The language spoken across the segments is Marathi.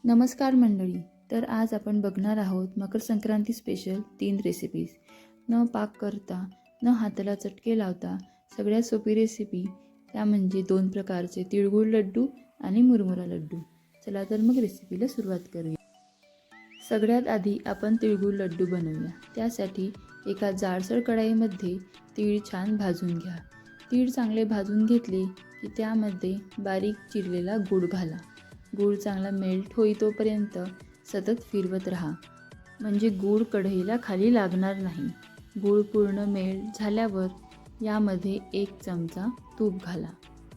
नमस्कार मंडळी. तर आज आपण बघणार आहोत मकर संक्रांती स्पेशल 3 रेसिपीज. न पाक करता, न हाताला चटके लावता सगळ्यात सोपी रेसिपी त्या म्हणजे 2 प्रकारचे तिळगुळ लड्डू आणि मुरमुरा लड्डू. चला तर मग रेसिपीला सुरुवात करूया. सगळ्यात आधी आपण तिळगुळ लड्डू बनवूया. त्यासाठी एका जाडसर कढईमध्ये तीळ छान भाजून घ्या. तीळ चांगले भाजून घेतले की त्यामध्ये बारीक चिरलेला गूळ घाला. गूळ चांगला मेल्ट होईतोपर्यंत सतत फिरवत राहा, म्हणजे गूळ कढईला खाली लागणार नाही. गूळ पूर्ण मेल्ट झाल्यावर यामध्ये 1 चमचा तूप घाला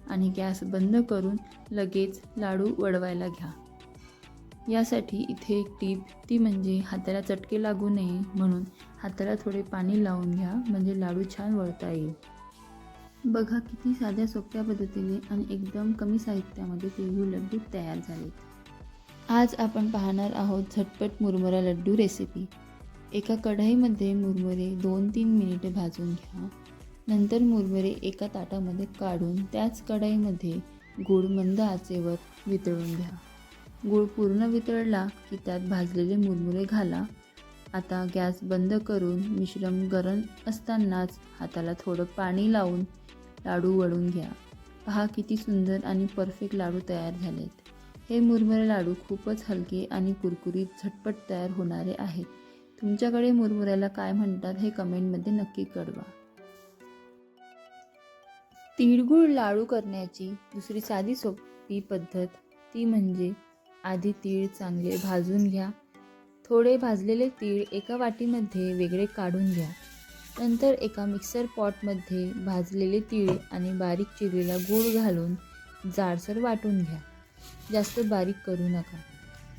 आणि गॅस बंद करून लगेच लाडू वळवायला घ्या. यासाठी इथे एक टीप ती म्हणजे हाताला चटके लागू नये म्हणून हाताला थोडे पाणी लावून घ्या, म्हणजे लाडू छान वळता येईल. बघा किती साध्या सोप्या पद्धतीने आणि एकदम कमी साहित्यामध्ये तिळगुळ लड्डू तयार झालेत. आज आपण पाहणार आहोत झटपट मुरमुरा लड्डू रेसिपी. एका कढईमध्ये मुरमुरे 2-3 मिनिटे भाजून घ्या. नंतर मुरमुरे एका ताटामध्ये काढून त्याच कढईमध्ये गूळ मंद आचेवर वितळून घ्या. गूळ पूर्ण वितळला की त्यात भाजलेले मुरमुरे घाला. आता गॅस बंद करून मिश्रण गरम असतानाच हाताला थोडं पाणी लावून लाडू वळून घ्या. पहा किती सुंदर आणि परफेक्ट लाडू तयार झालेत. हे मुरमुरे लाडू खूपच हलके आणि कुरकुरीत झटपट तयार होणारे आहेत. तुमच्याकडे मुरमुऱ्याला काय म्हणतात हे कमेंटमध्ये नक्की कळवा. तिळगुळ लाडू करण्याची दुसरी साधी सोपी पद्धत ती म्हणजे आधी तीळ चांगले भाजून घ्या. थोडे भाजलेले तीळ एका वाटीमध्ये वेगळे काढून घ्या. नंतर एका मिक्सर पॉटमध्ये भाजलेले तीळ आणि बारीक चिरलेला गूळ घालून जाडसर वाटून घ्या. जास्त बारीक करू नका.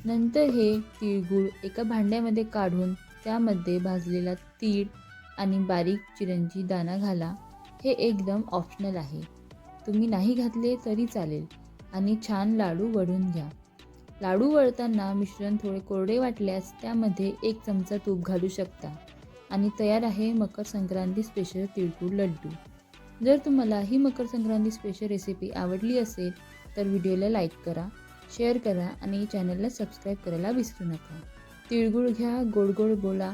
नंतर हे तिळगुळ एका भांड्यामध्ये काढून त्यामध्ये भाजलेला तीळ आणि बारीक चिरंजी दाणा घाला. हे एकदम ऑप्शनल आहे, तुम्ही नाही घातले तरी चालेल. आणि छान लाडू वळून घ्या. लाडू वळताना मिश्रण थोडे कोरडे वाटल्यास त्यामध्ये 1 चमचा तूप घालू शकता. आणि तयार आहे मकर संक्रांती स्पेशल तिळगुळ लड्डू. जर तुम्हाला ही मकर संक्रांती स्पेशल रेसिपी आवडली असेल तर व्हिडिओला लाईक करा, शेअर करा आणि चॅनलला सबस्क्राईब करायला विसरू नका. तिळगुळ घ्या, गोड गोड बोला.